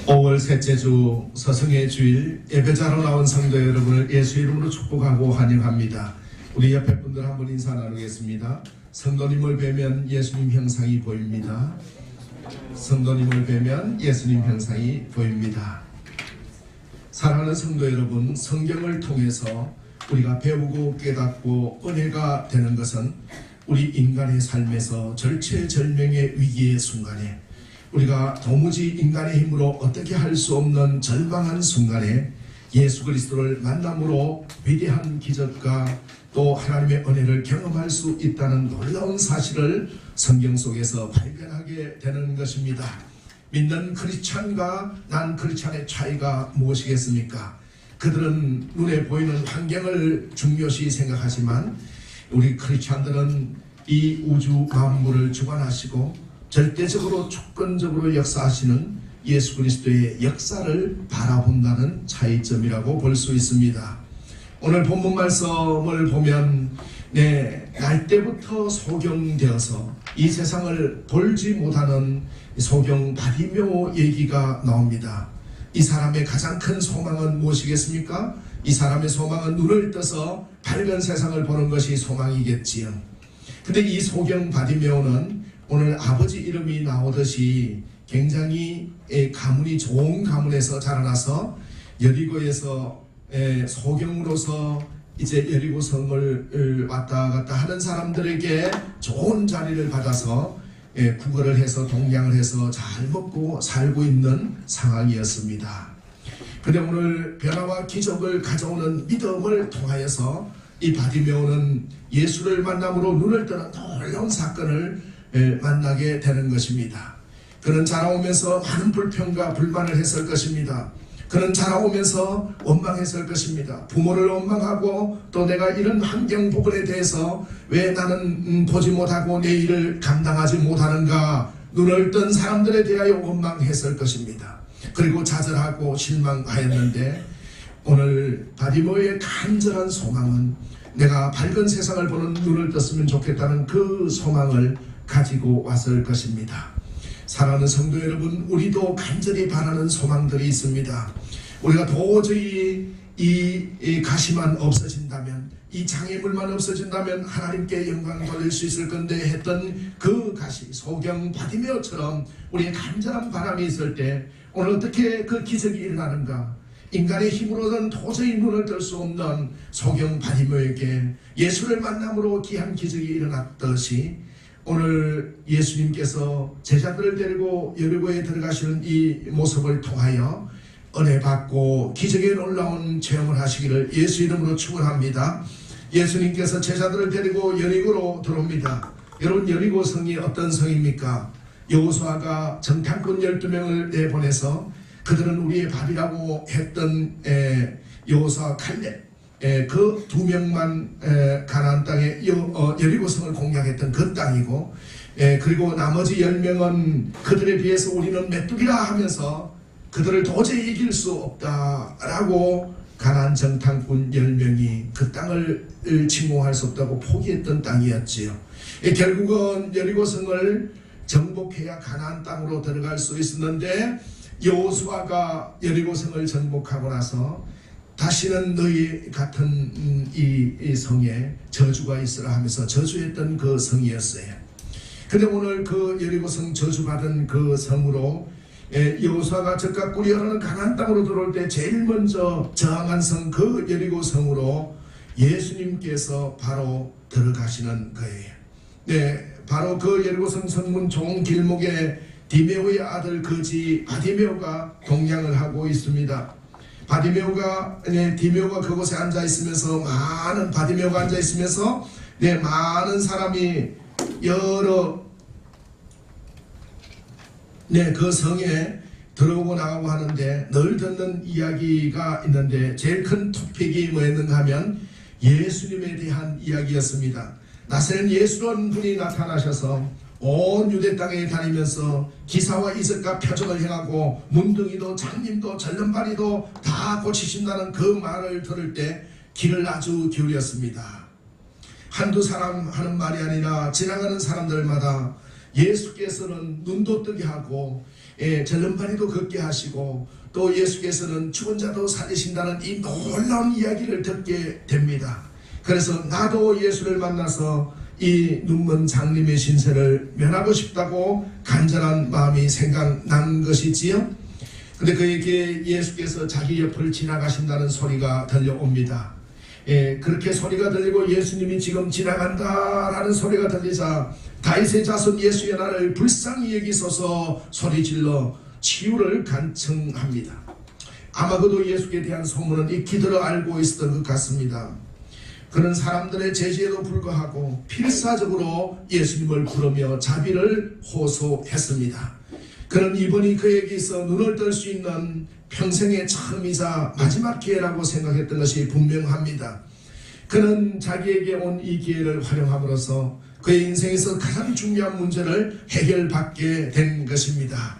5월 셋째 주 서성의 주일 예배자로 나온 성도 여러분을 예수 이름으로 축복하고 환영합니다. 우리 옆에 분들 한번 인사 나누겠습니다. 성도님을 뵈면 예수님 형상이 보입니다. 성도님을 뵈면 예수님 형상이 보입니다. 사랑하는 성도 여러분, 성경을 통해서 우리가 배우고 깨닫고 은혜가 되는 것은 우리 인간의 삶에서 절체절명의 위기의 순간에 우리가 도무지 인간의 힘으로 어떻게 할 수 없는 절망한 순간에 예수 그리스도를 만남으로 위대한 기적과 또 하나님의 은혜를 경험할 수 있다는 놀라운 사실을 성경 속에서 발견하게 되는 것입니다. 믿는 크리스찬과 난 크리스찬의 차이가 무엇이겠습니까? 그들은 눈에 보이는 환경을 중요시 생각하지만 우리 크리스찬들은 이 우주 만물을 주관하시고 절대적으로 주권적으로 역사하시는 예수 그리스도의 역사를 바라본다는 차이점이라고 볼 수 있습니다. 오늘 본문 말씀을 보면 날 때부터 소경되어서 이 세상을 볼지 못하는 소경 바디메오 얘기가 나옵니다. 이 사람의 가장 큰 소망은 무엇이겠습니까? 이 사람의 소망은 눈을 떠서 밝은 세상을 보는 것이 소망이겠지요. 근데 이 소경 바디메오는 오늘 아버지 이름이 나오듯이 굉장히 가문이 좋은 가문에서 자라나서 여리고에서 소경으로서 이제 여리고 성을 왔다 갔다 하는 사람들에게 좋은 자리를 받아서 구걸을 해서 동양을 해서 잘 먹고 살고 있는 상황이었습니다. 그런데 오늘 변화와 기적을 가져오는 믿음을 통하여서 이 바디메오는 예수를 만남으로 눈을 뜨는 놀라운 사건을 만나게 되는 것입니다. 그는 자라오면서 많은 불평과 불만을 했을 것입니다. 그는 자라오면서 원망했을 것입니다. 부모를 원망하고 또 내가 이런 환경 부분에 대해서 왜 나는 보지 못하고 내 일을 감당하지 못하는가, 눈을 뜬 사람들에 대하여 원망했을 것입니다. 그리고 좌절하고 실망하였는데 오늘 바디메오의 간절한 소망은 내가 밝은 세상을 보는 눈을 떴으면 좋겠다는 그 소망을 가지고 왔을 것입니다. 사랑하는 성도 여러분, 우리도 간절히 바라는 소망들이 있습니다. 우리가 도저히 이 가시만 없어진다면, 이 장애물만 없어진다면 하나님께 영광 돌릴 수 있을 건데 했던 그 가시, 소경 바디메오처럼 우리의 간절한 바람이 있을 때 오늘 어떻게 그 기적이 일어나는가? 인간의 힘으로는 도저히 눈을 뜰 수 없는 소경 바디메오에게 예수를 만남으로 귀한 기적이 일어났듯이 오늘 예수님께서 제자들을 데리고 여리고에 들어가시는 이 모습을 통하여 은혜 받고 기적에 놀라운 체험을 하시기를 예수 이름으로 축원합니다. 예수님께서 제자들을 데리고 여리고로 들어옵니다. 여러분, 여리고 성이 어떤 성입니까? 여호수아가 정탐꾼 12명을 내보내서 그들은 우리의 밥이라고 했던 여호수아 칼렙, 그 2명만 가나안 땅에 여리고성을 공략했던 그 땅이고, 그리고 나머지 10명은 그들에 비해서 우리는 메뚜기라 하면서 그들을 도저히 이길 수 없다라고 가나안 정탐꾼 10명이 그 땅을 침공할 수 없다고 포기했던 땅이었지요. 결국은 여리고성을 정복해야 가나안 땅으로 들어갈 수 있었는데 여호수아가 여리고성을 정복하고 나서 다시는 너희 같은 이 성에 저주가 있으라 하면서 저주했던 그 성이었어요. 근데 오늘 그 여리고성 저주받은 그 성으로 여호수아가 적과 꾸리어라는 가나안 땅으로 들어올 때 제일 먼저 저항한 성, 그 여리고성으로 예수님께서 바로 들어가시는 거예요. 바로 그 여리고성 성문 종 길목에 디메오의 아들 거지 바디메오가 동냥을 하고 있습니다. 디메오가 그곳에 앉아 있으면서 바디메오가 앉아 있으면서 많은 사람이 여러 그 성에 들어오고 나가고 하는데 늘 듣는 이야기가 있는데 제일 큰 토픽이 뭐였는가 하면 예수님에 대한 이야기였습니다. 나사렛 예수라는 분이 나타나셔서 온 유대 땅에 다니면서 기사와 이적과 표적을 행하고 문둥이도 장님도 절름발이도 다 고치신다는 그 말을 들을 때 귀를 아주 기울였습니다. 한두 사람 하는 말이 아니라 지나가는 사람들마다 예수께서는 눈도 뜨게 하고 절름발이도 걷게 하시고 또 예수께서는 죽은 자도 살리신다는 이 놀라운 이야기를 듣게 됩니다. 그래서 나도 예수를 만나서 이 눈먼 장님의 신세를 면하고 싶다고 간절한 마음이 생각난 것이지요. 근데 그에게 예수께서 자기 옆을 지나가신다는 소리가 들려옵니다. 그렇게 소리가 들리고 예수님이 지금 지나간다라는 소리가 들리자 다윗의 자손 예수의 나를 불쌍히 여기소서 소리질러 치유를 간청합니다. 아마 그도 예수께 대한 소문은 익히들어 알고 있었던 것 같습니다. 그는 사람들의 제지에도 불구하고 필사적으로 예수님을 부르며 자비를 호소했습니다. 그는 이번이 그에게 있어 눈을 뜰 수 있는 평생의 처음이자 마지막 기회라고 생각했던 것이 분명합니다. 그는 자기에게 온 이 기회를 활용함으로써 그의 인생에서 가장 중요한 문제를 해결받게 된 것입니다.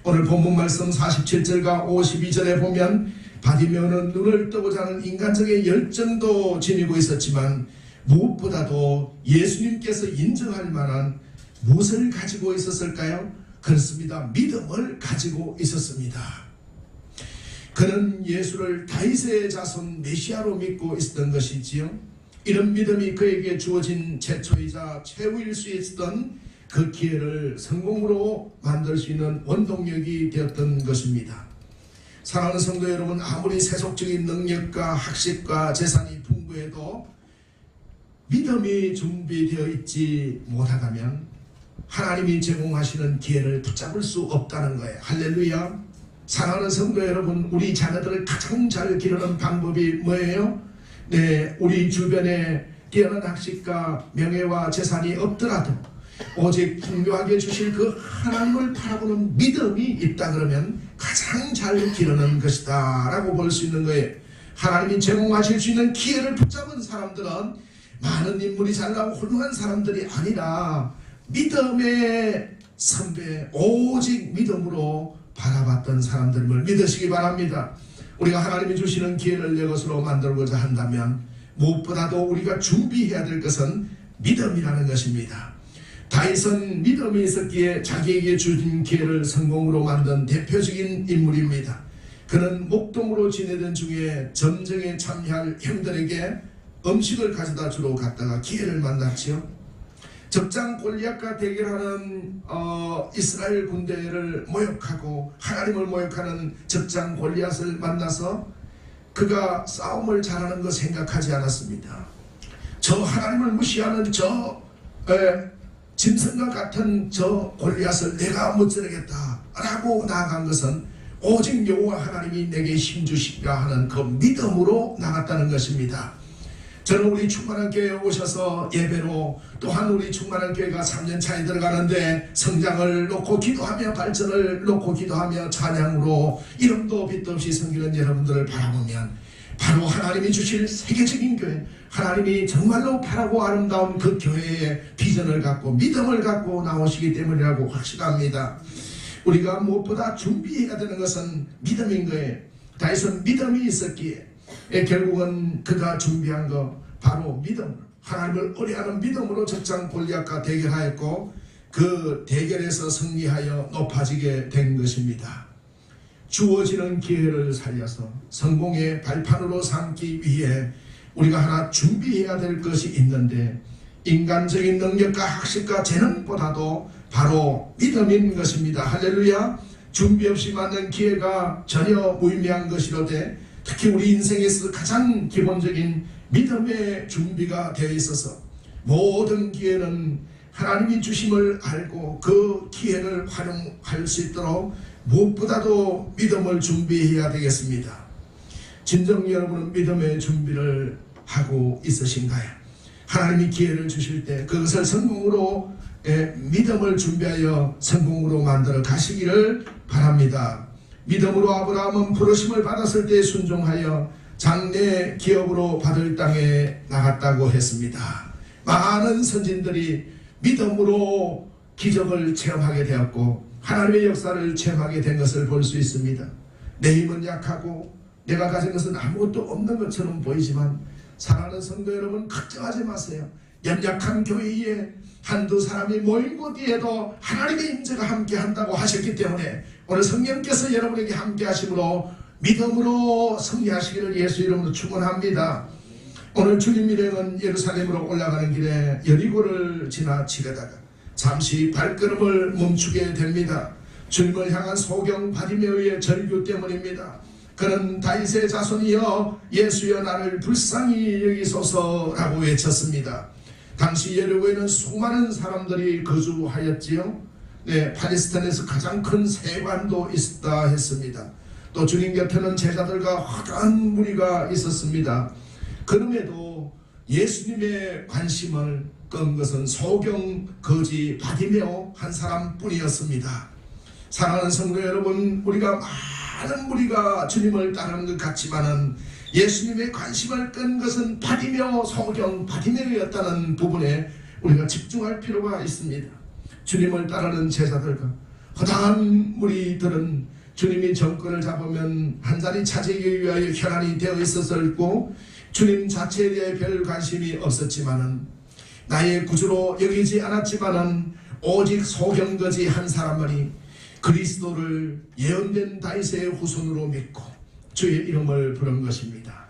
오늘 본문 말씀 47절과 52절에 보면 바디메오는 눈을 뜨고자 하는 인간적인 열정도 지니고 있었지만 무엇보다도 예수님께서 인정할 만한 무엇을 가지고 있었을까요? 그렇습니다. 믿음을 가지고 있었습니다. 그는 예수를 다윗의 자손 메시아로 믿고 있었던 것이지요. 이런 믿음이 그에게 주어진 최초이자 최후일 수 있었던 그 기회를 성공으로 만들 수 있는 원동력이 되었던 것입니다. 사랑하는 성도 여러분, 아무리 세속적인 능력과 학식과 재산이 풍부해도 믿음이 준비되어 있지 못하다면 하나님이 제공하시는 기회를 붙잡을 수 없다는 거예요. 할렐루야. 사랑하는 성도 여러분, 우리 자녀들을 가장 잘 기르는 방법이 뭐예요? 우리 주변에 뛰어난 학식과 명예와 재산이 없더라도 오직 풍요하게 주실 그 하나님을 바라보는 믿음이 있다 그러면 가장 잘 기르는 것이다 라고 볼 수 있는 거예요. 하나님이 제공하실 수 있는 기회를 붙잡은 사람들은 많은 인물이 잘나고 훌륭한 사람들이 아니라 믿음의 선배, 오직 믿음으로 바라봤던 사람들을 믿으시기 바랍니다. 우리가 하나님이 주시는 기회를 내 것으로 만들고자 한다면 무엇보다도 우리가 준비해야 될 것은 믿음이라는 것입니다. 다윗은 믿음이 있었기에 자기에게 주신 기회를 성공으로 만든 대표적인 인물입니다. 그는 목동으로 지내던 중에 전쟁에 참여할 형들에게 음식을 가져다 주러 갔다가 기회를 만났지요. 적장 골리앗과 대결하는 이스라엘 군대를 모욕하고 하나님을 모욕하는 적장 골리앗을 만나서 그가 싸움을 잘하는 거 생각하지 않았습니다. 저 하나님을 무시하는 저 짐승과 같은 저 골리앗을 내가 무찌르겠다 라고 나아간 것은 오직 여호와 하나님이 내게 힘주시리라 하는 그 믿음으로 나갔다는 것입니다. 저는 우리 충만한 교회에 오셔서 예배로, 또한 우리 충만한 교회가 3년 차에 들어가는데 성장을 놓고 기도하며 발전을 놓고 기도하며 찬양으로 이름도 빛도 없이 섬기는 여러분들을 바라보면 바로 하나님이 주실 세계적인 교회, 하나님이 정말로 바라고 아름다운 그 교회의 비전을 갖고 믿음을 갖고 나오시기 때문이라고 확신합니다. 우리가 무엇보다 준비해야 되는 것은 믿음인 거예요. 다윗은 믿음이 있었기에 결국은 그가 준비한 거 바로 믿음, 하나님을 의뢰하는 믿음으로 적장 골리앗과 대결하였고 그 대결에서 승리하여 높아지게 된 것입니다. 주어지는 기회를 살려서 성공의 발판으로 삼기 위해 우리가 하나 준비해야 될 것이 있는데 인간적인 능력과 학식과 재능보다도 바로 믿음인 것입니다. 할렐루야. 준비 없이 맞는 기회가 전혀 무의미한 것이로되 특히 우리 인생에서 가장 기본적인 믿음의 준비가 되어 있어서 모든 기회는 하나님이 주심을 알고 그 기회를 활용할 수 있도록 무엇보다도 믿음을 준비해야 되겠습니다. 진정 여러분은 믿음의 준비를 하고 있으신가요? 하나님이 기회를 주실 때 그것을 성공으로 믿음을 준비하여 성공으로 만들어 가시기를 바랍니다. 믿음으로 아브라함은 부르심을 받았을 때 순종하여 장래 기업으로 받을 땅에 나갔다고 했습니다. 많은 선진들이 믿음으로 기적을 체험하게 되었고 하나님의 역사를 체험하게 된 것을 볼 수 있습니다. 내 힘은 약하고 내가 가진 것은 아무것도 없는 것처럼 보이지만 사랑하는 성도 여러분, 걱정하지 마세요. 연약한 교회에 한두 사람이 모인 곳에도 하나님의 임재가 함께 한다고 하셨기 때문에 오늘 성령께서 여러분에게 함께 하심으로 믿음으로 승리하시기를 예수 이름으로 축원합니다. 오늘 주님 일행은 예루살렘으로 올라가는 길에 여리고를 지나치려다가 잠시 발걸음을 멈추게 됩니다. 주님을 향한 소경 바디메오의 절규 때문입니다. 그는 다윗의 자손이여 예수여 나를 불쌍히 여기소서라고 외쳤습니다. 당시 여리고에는 수많은 사람들이 거주하였지요. 팔레스타인에서 가장 큰 세관도 있었다 했습니다. 또 주님 곁에는 제자들과 화려한 무리가 있었습니다. 그럼에도 예수님의 관심을 끈 것은 소경 거지 바디메오 한 사람뿐이었습니다. 사랑하는 성도 여러분, 우리가 많은 무리가 주님을 따르는 것 같지만은 예수님의 관심을 끈 것은 바디메오, 소경 바디메오였다는 부분에 우리가 집중할 필요가 있습니다. 주님을 따르는 제자들과 허다한 무리들은 주님이 정권을 잡으면 한 자리 차지하기 위하여 혈안이 되어 있었고 주님 자체에 대해 별 관심이 없었지만은 나의 구주로 여기지 않았지만은 오직 소경거지 한 사람만이 그리스도를 예언된 다윗의 후손으로 믿고 주의 이름을 부른 것입니다.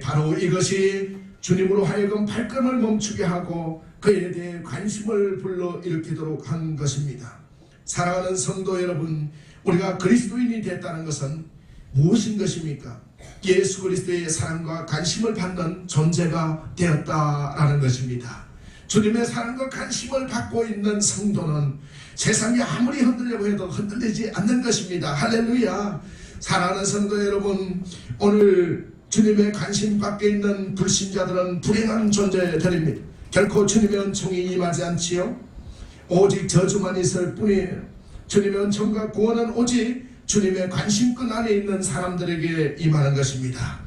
바로 이것이 주님으로 하여금 발걸음을 멈추게 하고 그에 대해 관심을 불러일으키도록 한 것입니다. 사랑하는 성도 여러분, 우리가 그리스도인이 됐다는 것은 무엇인 것입니까? 예수 그리스도의 사랑과 관심을 받는 존재가 되었다라는 것입니다. 주님의 사랑과 관심을 받고 있는 성도는 세상이 아무리 흔들려고 해도 흔들리지 않는 것입니다. 할렐루야. 사랑하는 성도 여러분, 오늘 주님의 관심 밖에 있는 불신자들은 불행한 존재들입니다. 결코 주님의 은총이 임하지 않지요. 오직 저주만 있을 뿐이에요. 주님의 은총과 구원은 오직 주님의 관심권 안에 있는 사람들에게 임하는 것입니다.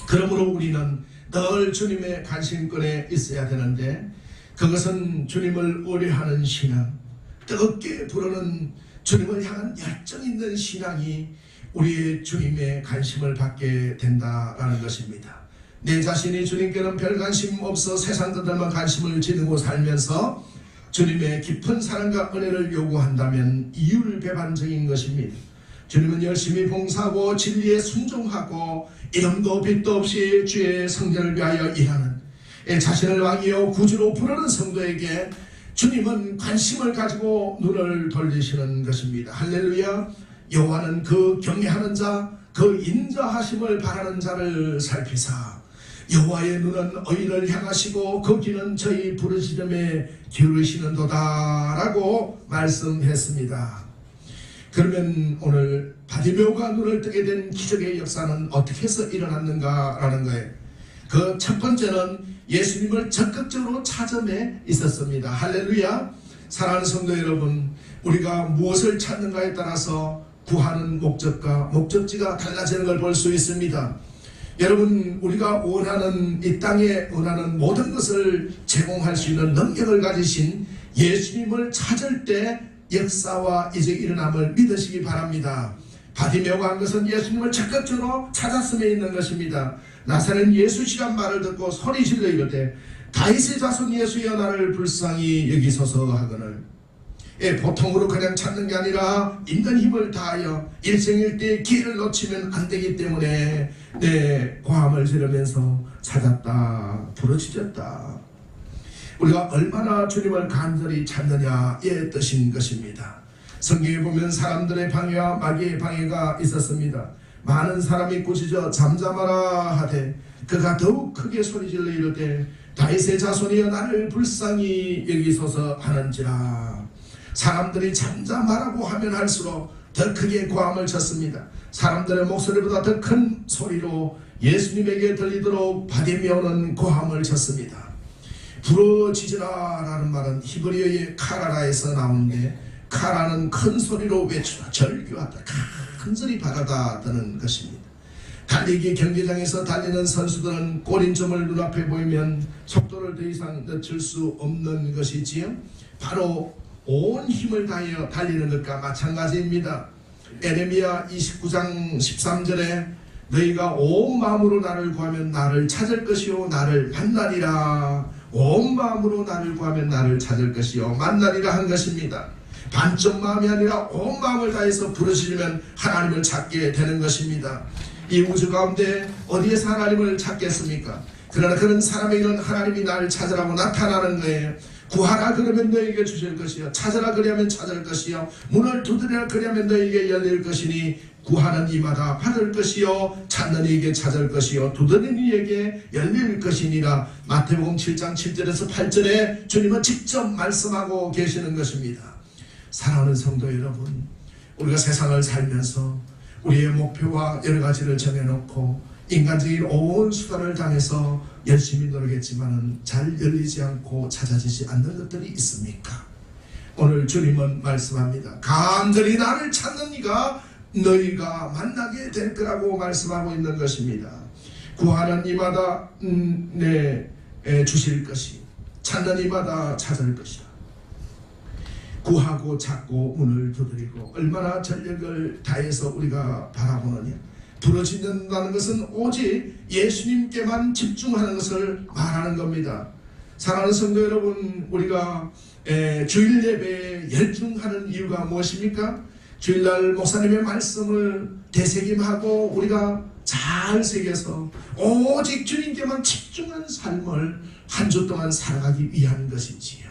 그러므로 우리는 늘 주님의 관심권에 있어야 되는데 그것은 주님을 의뢰하는 신앙, 뜨겁게 부르는 주님을 향한 열정 있는 신앙이 우리의 주님의 관심을 받게 된다라는 것입니다. 내 자신이 주님께는 별 관심 없어 세상 것들만 관심을 지니고 살면서 주님의 깊은 사랑과 은혜를 요구한다면 이율배반적인 것입니다. 주님은 열심히 봉사하고 진리에 순종하고 이름도 빛도 없이 주의 성전을 위하여 일하는 자신을 왕이요 구주로 부르는 성도에게 주님은 관심을 가지고 눈을 돌리시는 것입니다. 할렐루야. 여호와는 그 경외하는 자, 그 인자하심을 바라는 자를 살피사 여호와의 눈은 의인을 향하시고 그 귀는 저희 부르짖음에 기울이시는도다 라고 말씀했습니다. 그러면 오늘 바디메오가 눈을 뜨게 된 기적의 역사는 어떻게 해서 일어났는가 라는 거예요. 그 첫 번째는 예수님을 적극적으로 찾음에 있었습니다. 할렐루야. 사랑하는 성도 여러분, 우리가 무엇을 찾는가에 따라서 구하는 목적과 목적지가 달라지는 걸 볼 수 있습니다. 여러분, 우리가 원하는 이 땅에 원하는 모든 것을 제공할 수 있는 능력을 가지신 예수님을 찾을 때 역사와 이적이 일어남을 믿으시기 바랍니다. 바디메오가 한 것은 예수님을 적극적으로 찾았음에 있는 것입니다. 나사렛 예수시란 말을 듣고 소리질러 이르되 다윗의 자손 예수여 나를 불쌍히 여기소서 하거늘. 보통으로 그냥 찾는 게 아니라 있는 힘을 다하여 일생일대 기회를 놓치면 안 되기 때문에 고함을 지르면서 찾았다, 부르짖었다. 우리가 얼마나 주님을 간절히 찾느냐의 뜻인 것입니다. 성경에 보면 사람들의 방해와 마귀의 방해가 있었습니다. 많은 사람이 꾸짖어 잠잠하라 하되 그가 더욱 크게 소리질러 이르되 다윗의 자손이여 나를 불쌍히 여기소서 하는지라. 사람들이 잠잠하라고 하면 할수록 더 크게 고함을 쳤습니다. 사람들의 목소리보다 더 큰 소리로 예수님에게 들리도록 바디메오는 고함을 쳤습니다. 부르짖으라 라는 말은 히브리어의 카라라에서 나오는데 카라는 큰 소리로 외치다, 절규하다, 큰 소리 바라다 드는 것입니다. 달리기 경기장에서 달리는 선수들은 골인점을 눈앞에 보이면 속도를 더 이상 늦출 수 없는 것이지요. 바로 온 힘을 다하여 달리는 것과 마찬가지입니다. 에레미야 29장 13절에 너희가 온 마음으로 나를 구하면 나를 찾을 것이요 나를 만나리라. 온 마음으로 나를 구하면 나를 찾을 것이요 만나리라 한 것입니다. 반쪽 마음이 아니라 온 마음을 다해서 부르시려면 하나님을 찾게 되는 것입니다. 이 우주 가운데 어디에서 하나님을 찾겠습니까? 그러나 그런 사람에게는 하나님이 나를 찾으라고 나타나는 거예요. 구하라 그러면 너에게 주실 것이요, 찾으라 그리하면 찾을 것이요, 문을 두드리라 그리하면 너에게 열릴 것이니 구하는 이마다 받을 것이요, 찾는 이에게 찾을 것이요, 두드리는 이에게 열릴 것이니라. 마태복음 7장 7절에서 8절에 주님은 직접 말씀하고 계시는 것입니다. 사랑하는 성도 여러분, 우리가 세상을 살면서 우리의 목표와 여러 가지를 정해놓고 인간적인 온 수단을 당해서 열심히 노력했지만 잘 열리지 않고 찾아지지 않는 것들이 있습니까? 오늘 주님은 말씀합니다. 간절히 나를 찾는 이가 너희가 만나게 될 거라고 말씀하고 있는 것입니다. 구하는 이마다 주실 것이, 찾는 이마다 찾을 것이야. 구하고 찾고 문을 두드리고, 얼마나 전력을 다해서 우리가 바라보느냐. 부르짖는다는 것은 오직 예수님께만 집중하는 것을 말하는 겁니다. 사랑하는 성도 여러분, 우리가 주일 예배에 열중하는 이유가 무엇입니까? 주일날 목사님의 말씀을 되새김하고 우리가 잘 새겨서 오직 주님께만 집중한 삶을 한 주 동안 살아가기 위한 것이지요.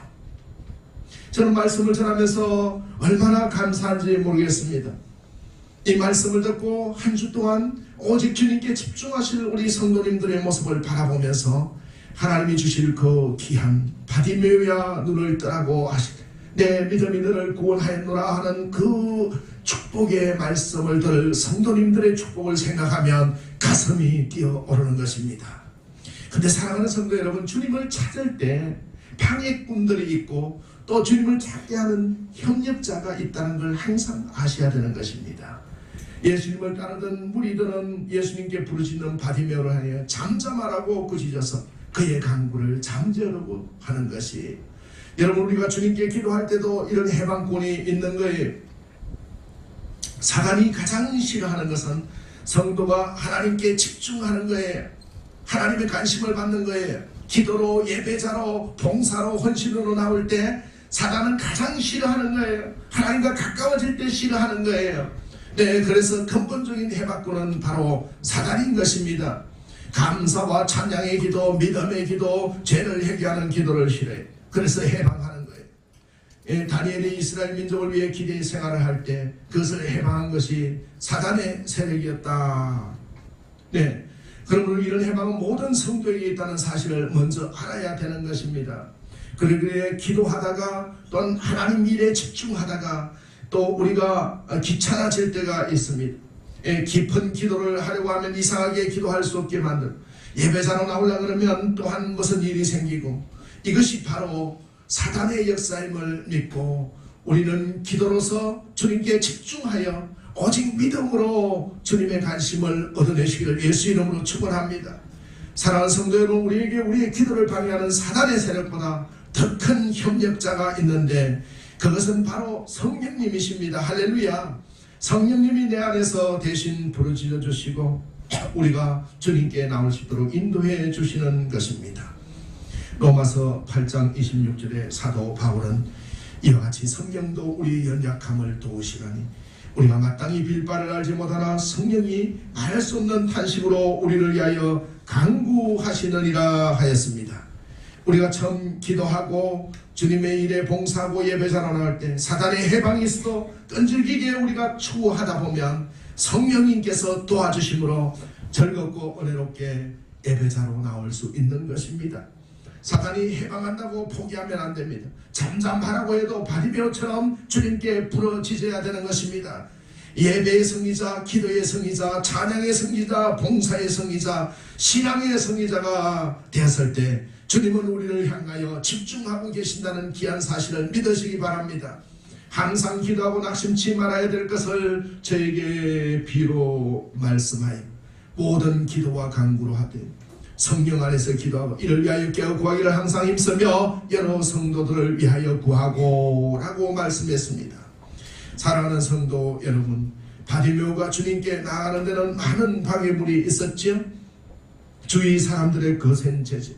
저는 말씀을 전하면서 얼마나 감사한지 모르겠습니다. 이 말씀을 듣고 한 주 동안 오직 주님께 집중하실 우리 성도님들의 모습을 바라보면서 하나님이 주실 그 귀한 바디메오야 눈을 뜨라고 하시되 내 믿음이 너를 구원하였노라 하는 그 축복의 말씀을 들을 성도님들의 축복을 생각하면 가슴이 뛰어오르는 것입니다. 근데 사랑하는 성도 여러분, 주님을 찾을 때 방해꾼들이 있고 또 주님을 찾게 하는 협력자가 있다는 걸 항상 아셔야 되는 것입니다. 예수님을 따르던 무리들은 예수님께 부르짖는 바디메오를 하여 잠잠하라고 꾸짖어서 그의 간구를 잠재우려고 하는 것이, 여러분 우리가 주님께 기도할 때도 이런 해방권이 있는 거예요. 사단이 가장 싫어하는 것은 성도가 하나님께 집중하는 거예요. 하나님의 관심을 받는 거예요. 기도로, 예배자로, 봉사로, 헌신으로 나올 때 사단은 가장 싫어하는 거예요. 하나님과 가까워질 때 싫어하는 거예요. 네, 그래서 근본적인 해방권은 바로 사단인 것입니다. 감사와 찬양의 기도, 믿음의 기도, 죄를 회개하는 기도를 싫어해요. 그래서 해방하는 거예요. 다니엘이 이스라엘 민족을 위해 기대 생활을 할 때 그것을 해방한 것이 사단의 세력이었다. 네, 그러므로 이런 해방은 모든 성도에게 있다는 사실을 먼저 알아야 되는 것입니다. 그래 기도하다가 또는 하나님 일에 집중하다가 또 우리가 귀찮아질 때가 있습니다. 깊은 기도를 하려고 하면 이상하게 기도할 수 없게 만들고, 예배자로 나오려고 그러면 또한 무슨 일이 생기고, 이것이 바로 사단의 역사임을 믿고 우리는 기도로서 주님께 집중하여 오직 믿음으로 주님의 관심을 얻어내시기를 예수 이름으로 축원합니다. 사랑하는 성도 여러분, 우리에게 우리의 기도를 방해하는 사단의 세력보다 더 큰 협력자가 있는데 그것은 바로 성령님이십니다. 할렐루야. 성령님이 내 안에서 대신 부르짖어 주시고 우리가 주님께 나올 수 있도록 인도해 주시는 것입니다. 로마서 8장 26절에 사도 바울은 이와 같이 성령도 우리의 연약함을 도우시라니 우리가 마땅히 빌 바를 알지 못하나 성령이 말할 수 없는 탄식으로 우리를 위하여 간구하시느니라 하였습니다. 우리가 처음 기도하고 주님의 일에 봉사하고 예배자로 나올 때 사단의 해방이 있어도 끈질기게 우리가 추구하다 보면 성령님께서 도와주심으로 즐겁고 은혜롭게 예배자로 나올 수 있는 것입니다. 사단이 해방한다고 포기하면 안 됩니다. 잠잠하라고 해도 바디메오처럼 주님께 부르짖어야 되는 것입니다. 예배의 성의자, 기도의 성의자, 찬양의 성의자, 봉사의 성의자, 신앙의 성의자가 되었을 때 주님은 우리를 향하여 집중하고 계신다는 귀한 사실을 믿으시기 바랍니다. 항상 기도하고 낙심치 말아야 될 것을 저에게 비로 말씀하여 모든 기도와 간구로 하되 성령 안에서 기도하고 이를 위하여 깨어 구하기를 항상 힘쓰며 여러 성도들을 위하여 구하고 라고 말씀했습니다. 사랑하는 성도 여러분, 바디메오가 주님께 나아가는 데는 많은 방해물이 있었지요. 주위 사람들의 거센 제재,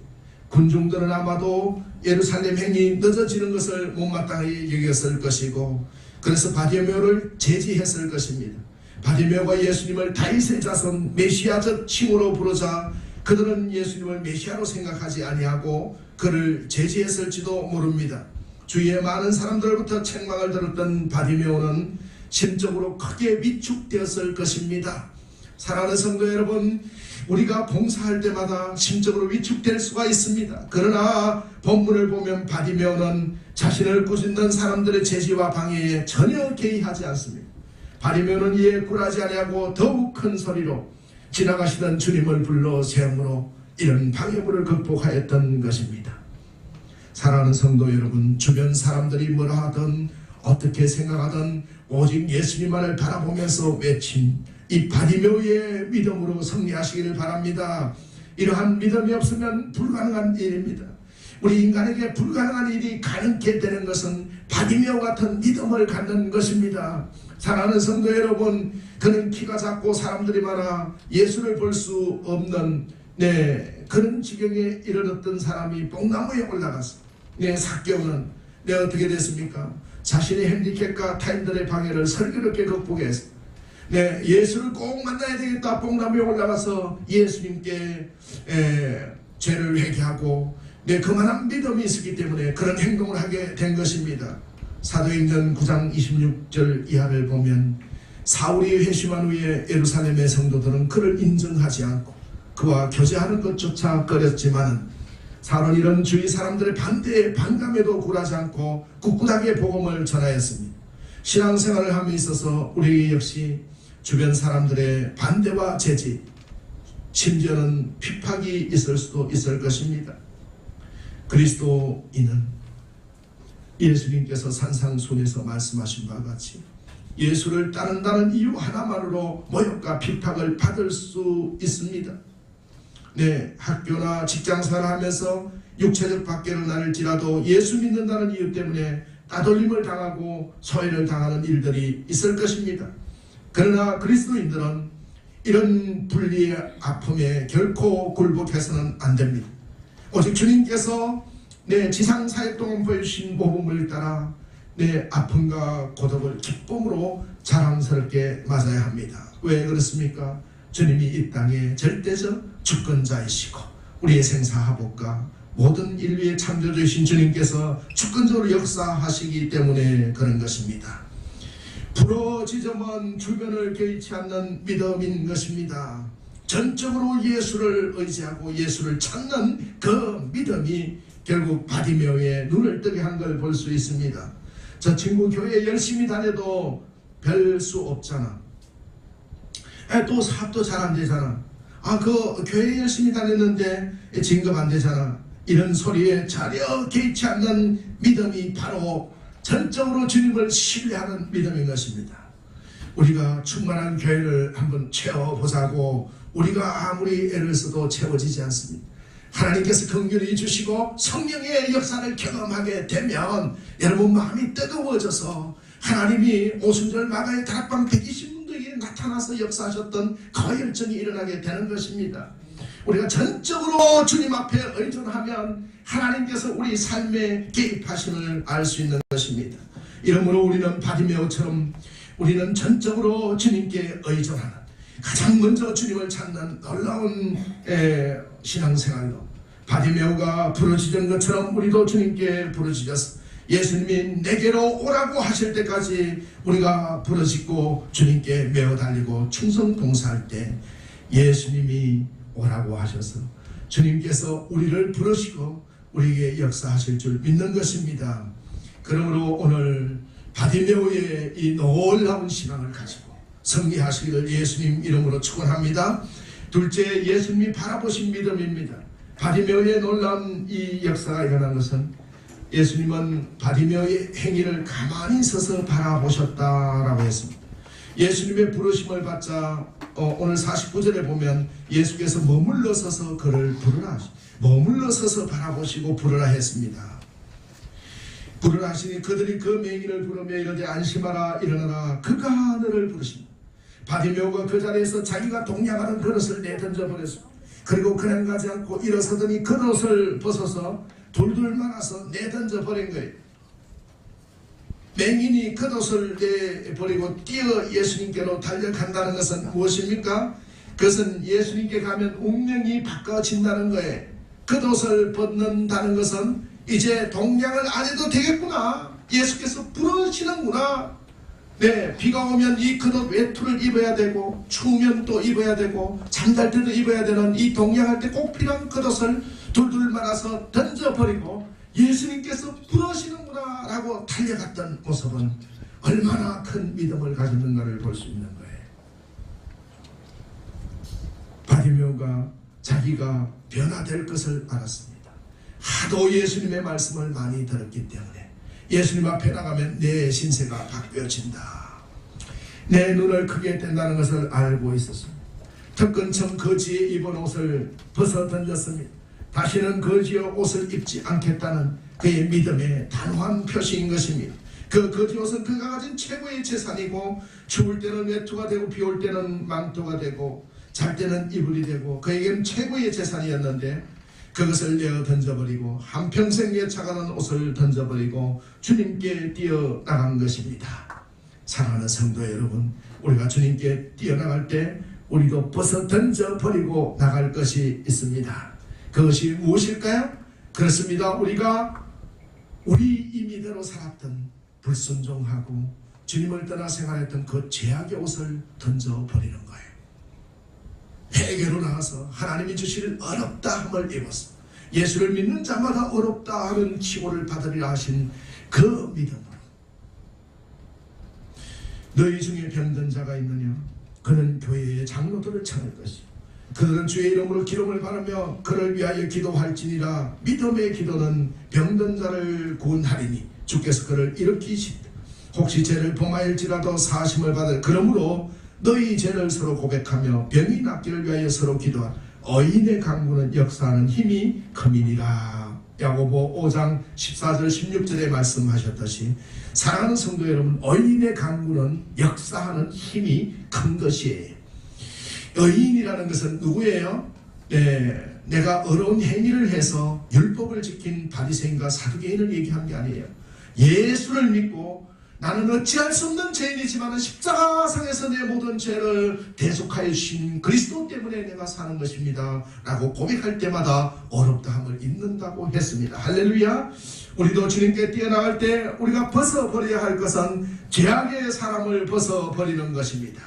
군중들은 아마도 예루살렘 행이 늦어지는 것을 못마땅히 여겼을 것이고, 그래서 바디메오를 제지했을 것입니다. 바디메오가 예수님을 다윗의 자손 메시아적 칭호로 부르자 그들은 예수님을 메시아로 생각하지 아니하고 그를 제지했을지도 모릅니다. 주위의 많은 사람들로부터 책망을 들었던 바디메오는 심적으로 크게 위축되었을 것입니다. 사랑하는 성도 여러분, 우리가 봉사할 때마다 심적으로 위축될 수가 있습니다. 그러나 본문을 보면 바디메오는 자신을 꾸짖는 사람들의 제지와 방해에 전혀 개의하지 않습니다. 바디메오는 이에 굴하지 아니하고 더욱 큰 소리로 지나가시던 주님을 불러 세움으로 이런 방해물을 극복하였던 것입니다. 사랑하는 성도 여러분, 주변 사람들이 뭐라 하든 어떻게 생각하든 오직 예수님만을 바라보면서 외친 이 바디메오의 믿음으로 승리하시기를 바랍니다. 이러한 믿음이 없으면 불가능한 일입니다. 우리 인간에게 불가능한 일이 가능케 되는 것은 바디메오 같은 믿음을 갖는 것입니다. 사랑하는 성도 여러분, 그는 키가 작고 사람들이 많아 예수를 볼 수 없는 그런 지경에 이르렀던 사람이 뽕나무에 올라갔어. 삭개오는 어떻게 됐습니까? 자신의 핸디캡과 타인들의 방해를 슬기롭게 극복했어. 예수를 꼭 만나야 되겠다. 뽕나무에 올라가서 예수님께 죄를 회개하고 그만한 믿음이 있었기 때문에 그런 행동을 하게 된 것입니다. 사도행전 9장 26절 이하를 보면 사울이 회심한 후에 예루살렘의 성도들은 그를 인정하지 않고 그와 교제하는 것조차 꺼렸지만 사울은 이런 주위 사람들의 반대에 반감에도 굴하지 않고 꿋꿋하게 복음을 전하였습니다. 신앙생활을 함에 있어서 우리 역시 주변 사람들의 반대와 제지, 심지어는 핍박이 있을 수도 있을 것입니다. 그리스도인은 예수님께서 산상순에서 말씀하신 바와 같이 예수를 따른다는 이유 하나만으로 모욕과 핍박을 받을 수 있습니다. 학교나 직장생활을 하면서 육체적 박해를 나를지라도 예수 믿는다는 이유 때문에 따돌림을 당하고 소외를 당하는 일들이 있을 것입니다. 그러나 그리스도인들은 이런 분리의 아픔에 결코 굴복해서는 안 됩니다. 오직 주님께서 지상 사역 동안 보여주신 모범을 따라 아픔과 고독을 기쁨으로 자랑스럽게 맞아야 합니다. 왜 그렇습니까? 주님이 이 땅의 절대적 주권자이시고 우리의 생사화복과 모든 인류의 창조주이신 주님께서 주권적으로 역사하시기 때문에 그런 것입니다. 부러지점은 주변을 개의치 않는 믿음인 것입니다. 전적으로 예수를 의지하고 예수를 찾는 그 믿음이 결국 바디메오의 눈을 뜨게 한 걸 볼 수 있습니다. 저 친구 교회 열심히 다녀도 별 수 없잖아. 또 사업도 잘 안 되잖아. 그 교회 열심히 다녔는데 진급 안 되잖아. 이런 소리에 전혀 개의치 않는 믿음이 바로 전적으로 주님을 신뢰하는 믿음인 것입니다. 우리가 충만한 교회를 한번 채워보자고 우리가 아무리 애를 써도 채워지지 않습니다. 하나님께서 긍휼히 주시고 성령의 역사를 경험하게 되면 여러분 마음이 뜨거워져서 하나님이 오순절 마가의 다락방 120분들에게 나타나서 역사하셨던 그 열정이 일어나게 되는 것입니다. 우리가 전적으로 주님 앞에 의존하면 하나님께서 우리 삶에 개입하심을 알 수 있는 것입니다. 이러므로 우리는 바디메오처럼 우리는 전적으로 주님께 의존하는, 가장 먼저 주님을 찾는 놀라운 신앙생활로 바디메오가 부르짖은 것처럼 우리도 주님께 부르짖어서 예수님이 내게로 오라고 하실 때까지 우리가 부르짖고 주님께 메어 달리고 충성 봉사할 때 예수님이 오라고 하셔서 주님께서 우리를 부르시고 우리에게 역사하실 줄 믿는 것입니다. 그러므로 오늘 바디메오의 이 놀라운 신앙을 가지고 승리하시기를 예수님 이름으로 축원합니다. 둘째, 예수님이 바라보신 믿음입니다. 바디메오의 놀라운 이 역사가 일어난 것은 예수님은 바디메오의 행위를 가만히 서서 바라보셨다라고 했습니다. 예수님의 부르심을 받자 오늘 49절에 보면 예수께서 머물러 서서 그를 부르라 하시고 머물러 서서 바라보시고 부르라 했습니다. 부르라 하시니 그들이 그 맹인을 부르며 이르되 안심하라 일어나라 그가 너를 부르십니다. 바디메오가 그 자리에서 자기가 동냥하는 그릇을 내던져 버렸습니다. 그리고 그냥 가지 않고 일어서더니 겉옷을 벗어서 돌돌 말아서 내던져 버린 거예요. 맹인이 겉옷을 내버리고 뛰어 예수님께로 달려간다는 것은 무엇입니까? 그것은 예수님께 가면 운명이 바꿔진다는 거예요. 겉옷을 벗는다는 것은 이제 동량을 안 해도 되겠구나. 예수께서 부르시는구나. 네, 비가 오면 이 겉옷 외투를 입어야 되고, 추우면 또 입어야 되고, 잠잘 때도 입어야 되는 이 동량할 때 꼭 필요한 겉옷을 둘둘 말아서 던져버리고 예수님께서 부르시는구나 라고 달려갔던 모습은 얼마나 큰 믿음을 가졌는가를 볼 수 있는 거예요. 바디메오가 자기가 변화될 것을 알았습니다. 하도 예수님의 말씀을 많이 들었기 때문에 예수님 앞에 나가면 내 신세가 바뀌어진다. 내 눈을 크게 뜬다는 것을 알고 있었습니다. 특근청 거지에 입은 옷을 벗어 던졌습니다. 다시는 거지의 옷을 입지 않겠다는 그의 믿음의 단호한 표시인 것입니다. 그 거지 옷은 그가 가진 최고의 재산이고 추울 때는 외투가 되고 비 올 때는 망토가 되고 잘 때는 이불이 되고 그에게는 최고의 재산이었는데 그것을 내어 던져버리고 한평생 예차가는 옷을 던져버리고 주님께 뛰어나간 것입니다. 사랑하는 성도 여러분, 우리가 주님께 뛰어나갈 때 우리도 벗어 던져버리고 나갈 것이 있습니다. 그것이 무엇일까요? 그렇습니다. 우리가 우리 임의대로 살았던 불순종하고 주님을 떠나 생활했던 그 죄악의 옷을 던져버리는 거예요. 회개로 나와서 하나님이 주실 어렵다함을 입어서 예수를 믿는 자마다 어렵다 하는 치고를 받으리라 하신 그 믿음으로 너희 중에 병든 자가 있느냐? 그는 교회의 장로들을 찾을 것이요 그들은 주의 이름으로 기름을 바르며 그를 위하여 기도할지니라. 믿음의 기도는 병든 자를 구원하리니 주께서 그를 일으키시다. 혹시 죄를 범하일지라도 사심을 받을. 그러므로 너희 죄를 서로 고백하며 병이 낫기를 위하여 서로 기도하라. 의인의 강구는 역사하는 힘이 큼이니라. 야고보 5장 14절 16절에 말씀하셨듯이 사랑하는 성도 여러분, 의인의 강구는 역사하는 힘이 큰 것이에요. 의인이라는 것은 누구예요? 네, 내가 어려운 행위를 해서 율법을 지킨 바리새인과 사두개인을 얘기한 게 아니에요. 예수를 믿고 나는 어찌할 수 없는 죄인이지만 십자가상에서 내 모든 죄를 대속하여 주신 그리스도 때문에 내가 사는 것입니다 라고 고백할 때마다 어렵다함을 잊는다고 했습니다. 할렐루야. 우리도 주님께 뛰어나갈 때 우리가 벗어버려야 할 것은 죄악의 사람을 벗어버리는 것입니다.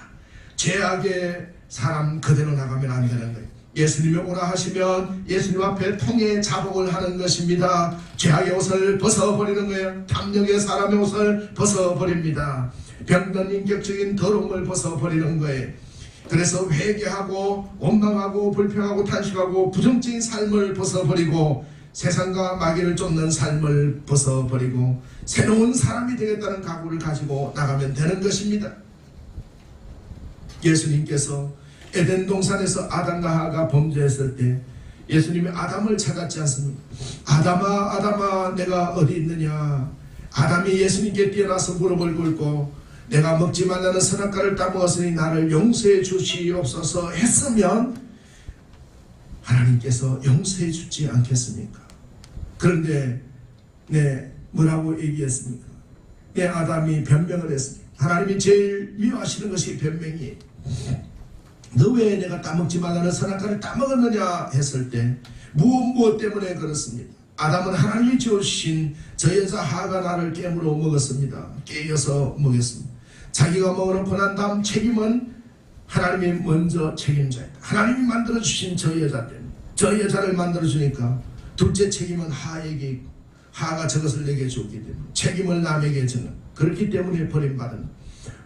죄악의 사람 그대로 나가면 안 되는 거예요. 예수님이 오라 하시면 예수님 앞에 통해 자복을 하는 것입니다. 죄악의 옷을 벗어버리는 거예요. 탐욕의 사람의 옷을 벗어버립니다. 병든 인격적인 더러움을 벗어버리는 거예요. 그래서 회개하고 원망하고 불평하고 탄식하고 부정적인 삶을 벗어버리고 세상과 마귀를 쫓는 삶을 벗어버리고 새로운 사람이 되겠다는 각오를 가지고 나가면 되는 것입니다. 예수님께서 에덴 동산에서 아담과 하와가 범죄했을 때 예수님이 아담을 찾았지 않습니까? 아담아 아담아 내가 어디 있느냐. 아담이 예수님께 뛰어나서 무릎을 꿇고 내가 먹지 말라는 선악과를 따먹었으니 나를 용서해 주시옵소서 했으면 하나님께서 용서해 주지 않겠습니까? 그런데 뭐라고 얘기했습니까? 아담이 변명을 했습니다. 하나님이 제일 미워하시는 것이 변명이에요. 너 왜 내가 따먹지 말라는 선악과를 따먹었느냐 했을 때 무엇 때문에 그렇습니다. 아담은 하나님이 지어주신 저 여자 하와가 나를 깨물어 먹었습니다. 깨어서 먹였습니다. 자기가 먹어놓고 난 다음 책임은 하나님이 먼저 책임자이다. 하나님이 만들어주신 저 여자 때문에 저 여자를 만들어주니까 둘째 책임은 하와에게 있고 하와가 저것을 내게 줬기 때문에 책임을 남에게 주는, 그렇기 때문에 버림받은.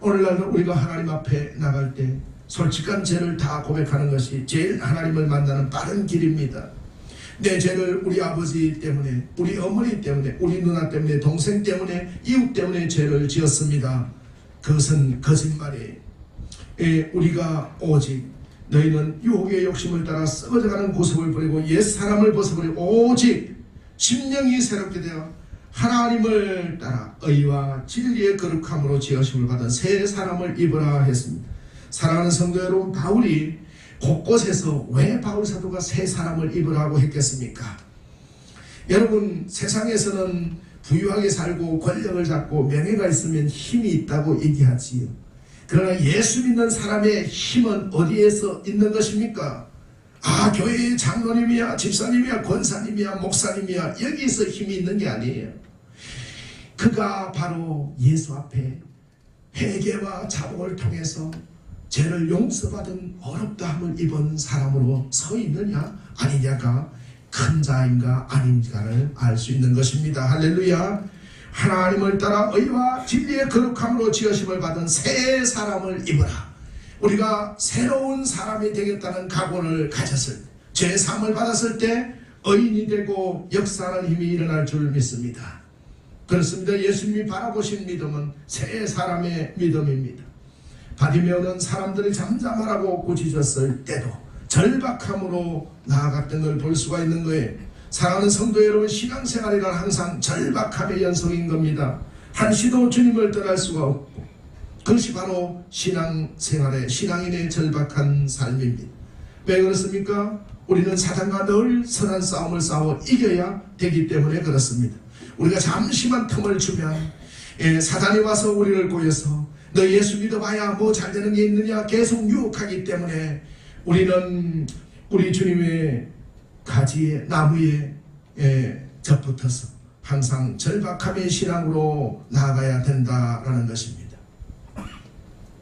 오늘날 우리가 하나님 앞에 나갈 때 솔직한 죄를 다 고백하는 것이 제일 하나님을 만나는 빠른 길입니다. 내 죄를 우리 아버지 때문에, 우리 어머니 때문에, 우리 누나 때문에, 동생 때문에, 이웃 때문에 죄를 지었습니다. 그것은 거짓말이에요. 우리가 오직 너희는 유혹의 욕심을 따라 썩어져가는 구습을 버리고 옛 사람을 벗어버리고 오직 심령이 새롭게 되어 하나님을 따라 의와 진리의 거룩함으로 지으심을 받은 새 사람을 입으라 했습니다. 사랑하는 성도 여러분, 바울이 곳곳에서 왜 바울사도가 새 사람을 입으라고 했겠습니까? 여러분, 세상에서는 부유하게 살고 권력을 잡고 명예가 있으면 힘이 있다고 얘기하지요. 그러나 예수 믿는 사람의 힘은 어디에서 있는 것입니까? 교회의 장로님이야, 집사님이야, 권사님이야, 목사님이야, 여기서 힘이 있는 게 아니에요. 그가 바로 예수 앞에 회개와 자복을 통해서 죄를 용서받은 어렵다함을 입은 사람으로 서 있느냐 아니냐가 큰 자인가 아닌가를 알 수 있는 것입니다. 할렐루야. 하나님을 따라 의와 진리의 거룩함으로 지으심을 받은 새 사람을 입으라. 우리가 새로운 사람이 되겠다는 각오를 가졌을 때, 죄 사함을 받았을 때 의인이 되고 역사하는 힘이 일어날 줄 믿습니다. 그렇습니다. 예수님이 바라보신 믿음은 새 사람의 믿음입니다. 바디메오는 사람들이 잠잠하라고 꾸짖었을 때도 절박함으로 나아갔던 걸 볼 수가 있는 거예요. 사랑하는 성도 여러분, 신앙생활이란 항상 절박함의 연속인 겁니다. 한시도 주님을 떠날 수가 없고, 그것이 바로 신앙생활의 신앙인의 절박한 삶입니다. 왜 그렇습니까? 우리는 사단과 늘 선한 싸움을 싸워 이겨야 되기 때문에 그렇습니다. 우리가 잠시만 틈을 주면 사단이 와서 우리를 꼬여서 너 예수 믿어봐야 뭐 잘되는 게 있느냐 계속 유혹하기 때문에 우리는 우리 주님의 가지에 나무에 접붙어서 항상 절박함의 신앙으로 나아가야 된다라는 것입니다.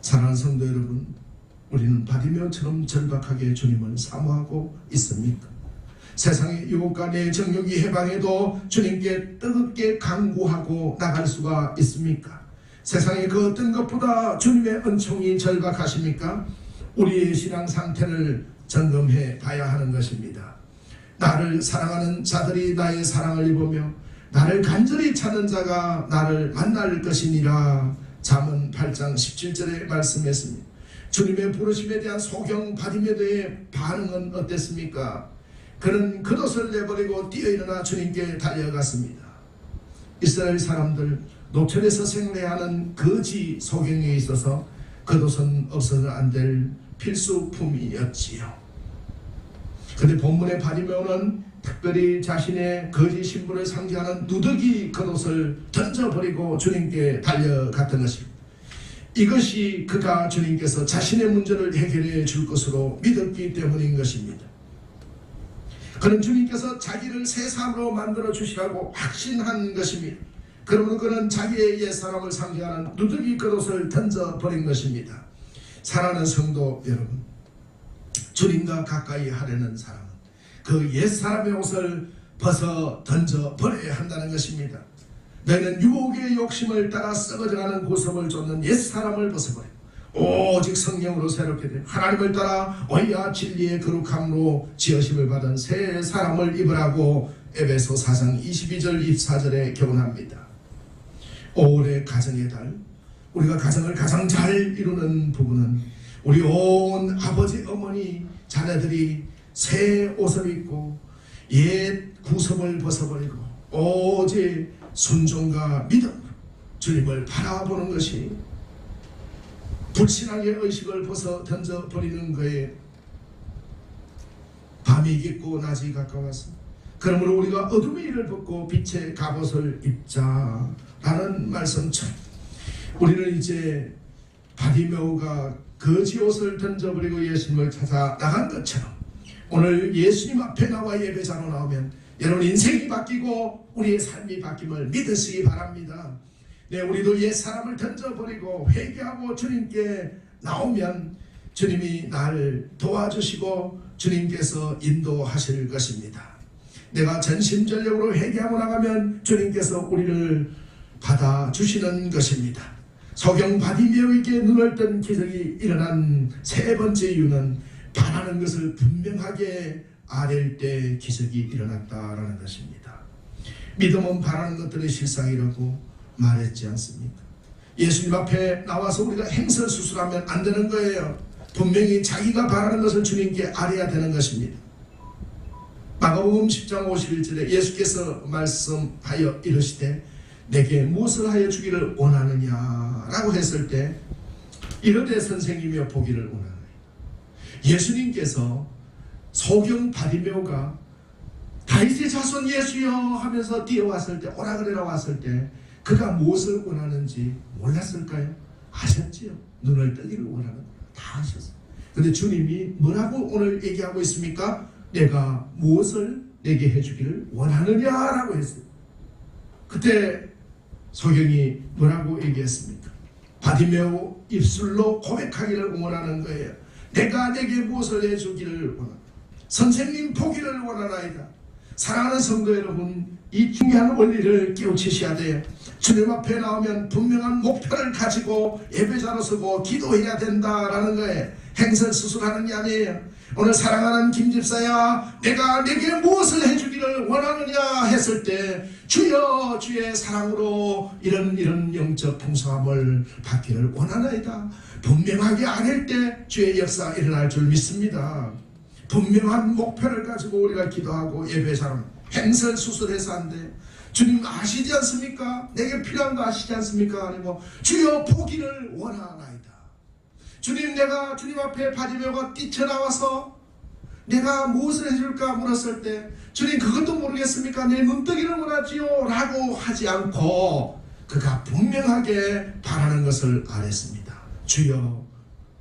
사랑하는 성도 여러분, 우리는 바디메오처럼 절박하게 주님을 사모하고 있습니까? 세상의 유혹과 내 정욕이 해방해도 주님께 뜨겁게 간구하고 나갈 수가 있습니까? 세상의 그 어떤 것보다 주님의 은총이 절박하십니까? 우리의 신앙 상태를 점검해 봐야 하는 것입니다. 나를 사랑하는 자들이 나의 사랑을 입으며 나를 간절히 찾는 자가 나를 만날 것이니라. 잠언 8장 17절에 말씀했습니다. 주님의 부르심에 대한 소경 바디메오의 반응은 어땠습니까? 그는 겉옷을 내버리고 뛰어일어나 주님께 달려갔습니다. 이스라엘 사람들 노천에서 생활해야 하는 거지 소경에 있어서 겉옷은 없어서는 안 될 필수품이었지요. 그런데 본문의 바디메오는 특별히 자신의 거짓 신분을 상징하는 누더기 겉옷을 던져버리고 주님께 달려갔던 것입니다. 이것이 그가 주님께서 자신의 문제를 해결해 줄 것으로 믿었기 때문인 것입니다. 그는 주님께서 자기를 새 사람으로 만들어 주시라고 확신한 것입니다. 그러므로 그는 자기의 옛사람을 상징하는 누더기 겉옷을 던져버린 것입니다. 사랑하는 성도 여러분, 주님과 가까이 하려는 사람은 그 옛사람의 옷을 벗어 던져버려야 한다는 것입니다. 너희는 유혹의 욕심을 따라 썩어져가는 구섭을 쫓는 옛사람을 벗어버려 오직 성령으로 새롭게 된 하나님을 따라 의와 진리의 거룩함으로 지으심을 받은 새 사람을 입으라고 에베소 4장 22절 24절에 교훈합니다. 올해 가정의 달, 우리가 가정을 가장 잘 이루는 부분은 우리 온 아버지 어머니 자녀들이 새 옷을 입고 옛 구섭을 벗어버리고 오직 순종과 믿음으로 주님을 바라보는 것이 불신앙의 의식을 벗어 던져버리는 거에 밤이 깊고 낮이 가까워서 그러므로 우리가 어둠의 일을 벗고 빛의 갑옷을 입자라는 말씀처럼 우리는 이제 바디메오가 거지 옷을 던져버리고 예수님을 찾아 나간 것처럼 오늘 예수님 앞에 나와 예배자로 나오면 여러분 인생이 바뀌고 우리의 삶이 바뀜을 믿으시기 바랍니다. 네, 우리도 옛사람을 던져버리고 회개하고 주님께 나오면 주님이 나를 도와주시고 주님께서 인도하실 것입니다. 내가 전심전력으로 회개하고 나가면 주님께서 우리를 받아주시는 것입니다. 소경 바디메오에게 눈을 뜬 기적이 일어난 세 번째 이유는 바라는 것을 분명하게 아랠 때 기적이 일어났다라는 것입니다. 믿음은 바라는 것들의 실상이라고 말했지 않습니까? 예수님 앞에 나와서 우리가 행설수술하면 안 되는 거예요. 분명히 자기가 바라는 것을 주님께 아뢰야 되는 것입니다. 마가복음 10장 51절에 예수께서 말씀하여 이르시되 내게 무엇을 하여 주기를 원하느냐라고 했을 때 이르되 선생님이여 보기를 원하노니 예수님께서 소경 바디메오가 다윗의 자손 예수여 하면서 뛰어왔을 때, 오라 그래라 왔을 때 그가 무엇을 원하는지 몰랐을까요? 아셨지요. 눈을 뜨기를 원하는 거 다 아셨어요. 근데 주님이 뭐라고 오늘 얘기하고 있습니까? 내가 무엇을 내게 해주기를 원하느냐라고 했어요. 그때 소경이 뭐라고 얘기했습니까? 바디메오 입술로 고백하기를 원하는 거예요. 내가 내게 무엇을 해주기를 원하나. 선생님 보기를 원하나이다. 사랑하는 성도 여러분, 이 중요한 원리를 깨우치셔야 돼요. 주님 앞에 나오면 분명한 목표를 가지고 예배자로 서고 기도해야 된다라는 거예요. 행설수술하는 게 아니에요. 오늘 사랑하는 김집사야, 내가 내게 무엇을 해주기를 원하느냐 했을 때 주여 주의 사랑으로 이런 영적 풍성함을 받기를 원하나이다. 분명하게 아닐 때 주의 역사가 일어날 줄 믿습니다. 분명한 목표를 가지고 우리가 기도하고 예배자로 행설수술해서 안 돼. 주님 아시지 않습니까? 내게 필요한 거 아시지 않습니까? 아니고 주여 보기를 원하나이다. 주님, 내가 주님 앞에 바디메오가 뛰쳐나와서 내가 무엇을 해줄까 물었을 때 주님 그것도 모르겠습니까? 내 눈뜨기를 원하지요 라고 하지 않고 그가 분명하게 바라는 것을 알았습니다. 주여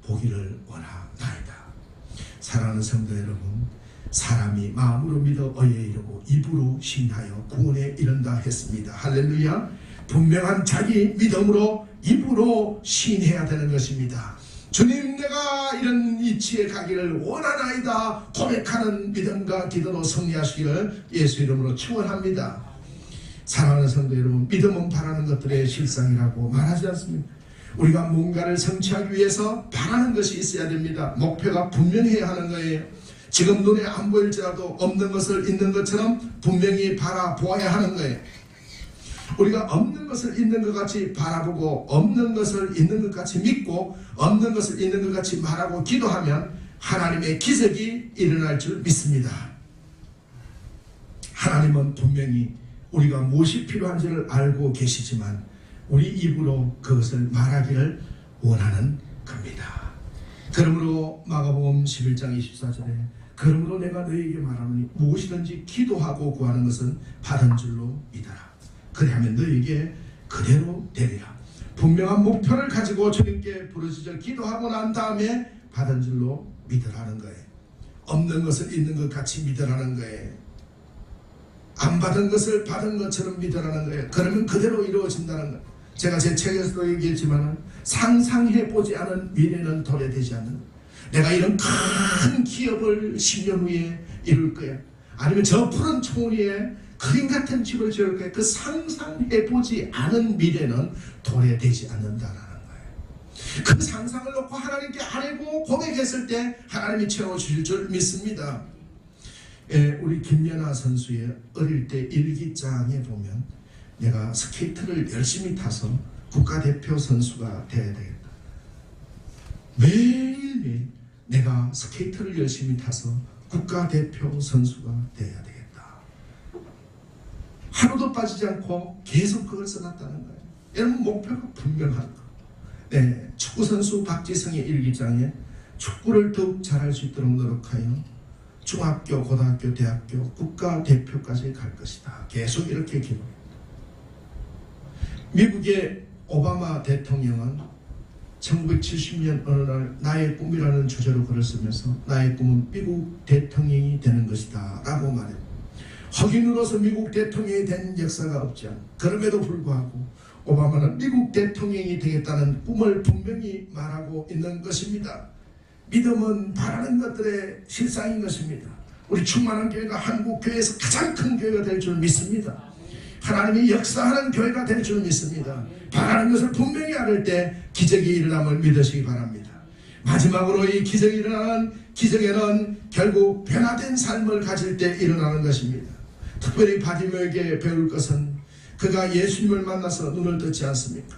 보기를 원하나이다. 사랑하는 성도 여러분, 사람이 마음으로 믿어 어에 이르고 입으로 신하여 구원에 이른다 했습니다. 할렐루야. 분명한 자기 믿음으로 입으로 신해야 되는 것입니다. 주님, 내가 이런 이치에 가기를 원하나이다 고백하는 믿음과 기도로 승리하시기를 예수 이름으로 축원합니다. 사랑하는 성도 여러분, 믿음은 바라는 것들의 실상이라고 말하지 않습니까? 우리가 뭔가를 성취하기 위해서 바라는 것이 있어야 됩니다. 목표가 분명해야 하는 거예요. 지금 눈에 안 보일지라도 없는 것을 있는 것처럼 분명히 바라보아야 하는 거예요. 우리가 없는 것을 있는 것 같이 바라보고 없는 것을 있는 것 같이 믿고 없는 것을 있는 것 같이 말하고 기도하면 하나님의 기적이 일어날 줄 믿습니다. 하나님은 분명히 우리가 무엇이 필요한지를 알고 계시지만 우리 입으로 그것을 말하기를 원하는 겁니다. 그러므로 마가복음 11장 24절에 그러므로 내가 너희에게 말하노니 무엇이든지 기도하고 구하는 것은 받은 줄로 믿어라. 그리하면 너희에게 그대로 되리라. 분명한 목표를 가지고 주님께 부르짖어 기도하고 난 다음에 받은 줄로 믿으라는 거예요. 없는 것을 있는 것 같이 믿으라는 거예요. 안 받은 것을 받은 것처럼 믿으라는 거예요. 그러면 그대로 이루어진다는 거예요. 제가 제 책에서도 얘기했지만 상상해보지 않은 미래는 도래되지 않는 거예요. 내가 이런 큰 기업을 10년 후에 이룰 거야. 아니면 저 푸른 초원 위에 그림 같은 집을 지을 거야. 그 상상해보지 않은 미래는 도래되지 않는다라는 거예요. 그 상상을 놓고 하나님께 아뢰고 고백했을 때 하나님이 채워주실 줄 믿습니다. 우리 김연아 선수의 어릴 때 일기장에 보면 내가 스케이트를 열심히 타서 국가대표 선수가 되어야 되겠다. 매일매일 내가 스케이트를 열심히 타서 국가대표 선수가 되어야 되겠다. 하루도 빠지지 않고 계속 그걸 써놨다는 거예요. 여러분, 목표가 분명한 거. 축구선수 박지성의 일기장에 축구를 더욱 잘할 수 있도록 노력하여 중학교, 고등학교, 대학교, 국가대표까지 갈 것이다. 계속 이렇게 기도합니다. 미국의 오바마 대통령은 1970년 어느 날 나의 꿈이라는 주제로 글을 쓰면서 나의 꿈은 미국 대통령이 되는 것이다 라고 말했습니다. 흑인으로서 미국 대통령이 된 역사가 없지 않아. 그럼에도 불구하고 오바마는 미국 대통령이 되겠다는 꿈을 분명히 말하고 있는 것입니다. 믿음은 바라는 것들의 실상인 것입니다. 우리 충만한 교회가 한국 교회에서 가장 큰 교회가 될 줄 믿습니다. 하나님이 역사하는 교회가 될 줄 믿습니다. 바라는 것을 분명히 알을 때 기적이 일어남을 믿으시기 바랍니다. 마지막으로 이 기적이 일어나는 기적에는 결국 변화된 삶을 가질 때 일어나는 것입니다. 특별히 바디메오에게 배울 것은 그가 예수님을 만나서 눈을 떴지 않습니까?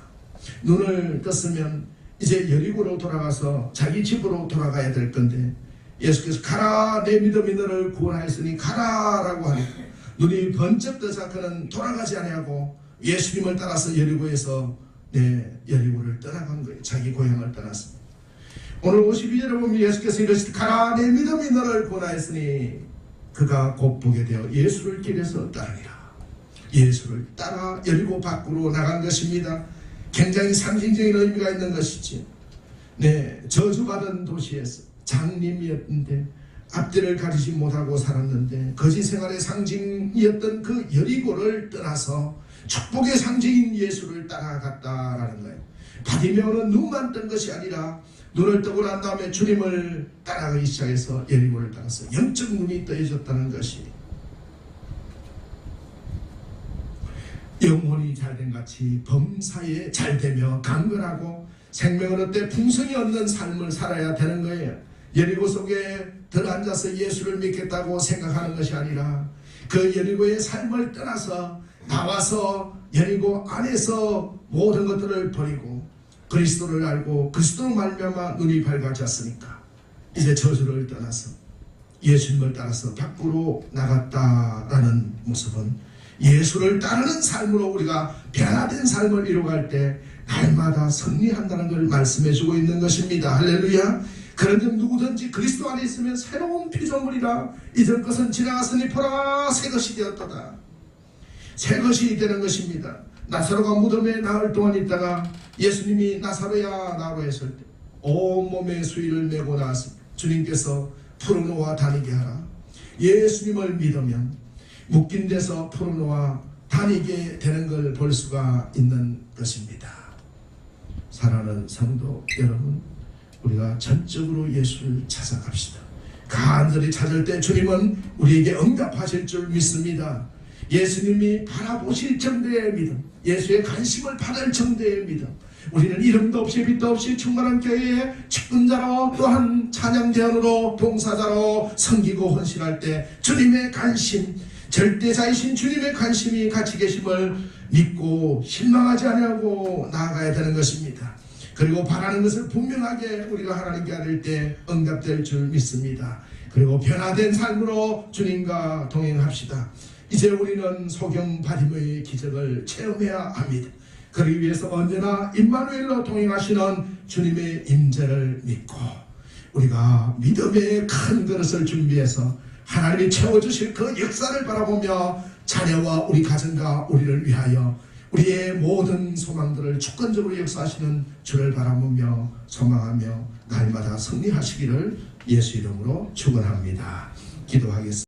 눈을 떴으면 이제 여리고로 돌아가서 자기 집으로 돌아가야 될 건데 예수께서 가라, 내 믿음이 너를 구원하였으니 가라 라고 하니까 눈이 번쩍 떠서 그는 돌아가지 아니하고 예수님을 따라서 여리고에서 여리고를 떠나간 거예요. 자기 고향을 떠났습니다. 오늘 52절에 보면 예수께서 이르시되 가라 내 믿음이 너를 구원하였으니 그가 곧 보게 되어 예수를 길에서 따르니라. 예수를 따라 여리고 밖으로 나간 것입니다. 굉장히 상징적인 의미가 있는 것이지. 네, 저주받은 도시에서 장님이었는데 앞뒤를 가리지 못하고 살았는데 거짓 생활의 상징이었던 그 여리고를 떠나서 축복의 상징인 예수를 따라갔다라는 거예요. 바디메오는 눈만 뜬 것이 아니라 눈을 뜨고 난 다음에 주님을 따라가기 시작해서 여리고를 따라서 영적 눈이 떠져졌다는 것이 영혼이 잘된 같이 범사에 잘되며 강건하고 생명을 얻되 풍성이 얻는 삶을 살아야 되는 거예요. 여리고 속에 들어앉아서 예수를 믿겠다고 생각하는 것이 아니라 그 여리고의 삶을 떠나서 나와서 여리고 안에서 모든 것들을 버리고 그리스도를 알고 그리스도로 말미암아 눈이 밝아졌으니까 이제 저주를 떠나서 예수님을 따라서 밖으로 나갔다라는 모습은 예수를 따르는 삶으로 우리가 변화된 삶을 이루어갈 때 날마다 승리한다는 걸 말씀해주고 있는 것입니다. 할렐루야. 그런데 누구든지 그리스도 안에 있으면 새로운 피조물이라 이전 것은 지나갔으니 보라 새 것이 되었도다. 새 것이 되는 것입니다. 나사로가 무덤에 나흘 동안 있다가 예수님이 나사로야 나로 했을 때 온몸에 수의를 메고 나왔습니다. 주님께서 풀어놓아 다니게 하라. 예수님을 믿으면 묶인 데서 풀어놓아 다니게 되는 걸 볼 수가 있는 것입니다. 사랑하는 성도 여러분, 우리가 전적으로 예수를 찾아갑시다. 간절히 찾을 때 주님은 우리에게 응답하실 줄 믿습니다. 예수님이 바라보실 정도의 믿음, 예수의 관심을 받을 정도의 믿음, 우리는 이름도 없이 빛도 없이 충만한 교회의 직분자로 또한 찬양대원으로 봉사자로 섬기고 헌신할 때 주님의 관심, 절대자이신 주님의 관심이 같이 계심을 믿고 실망하지 아니하고 나아가야 되는 것입니다. 그리고 바라는 것을 분명하게 우리가 하나님께 아뢰 때 응답될 줄 믿습니다. 그리고 변화된 삶으로 주님과 동행합시다. 이제 우리는 소경 바디메오의 기적을 체험해야 합니다. 그러기 위해서 언제나 임마누엘로 동행하시는 주님의 임재를 믿고 우리가 믿음의 큰 그릇을 준비해서 하나님이 채워주실 그 역사를 바라보며 자녀와 우리 가정과 우리를 위하여 우리의 모든 소망들을 주권적으로 역사하시는 주를 바라보며 소망하며 날마다 승리하시기를 예수 이름으로 축원합니다. 기도하겠습니다.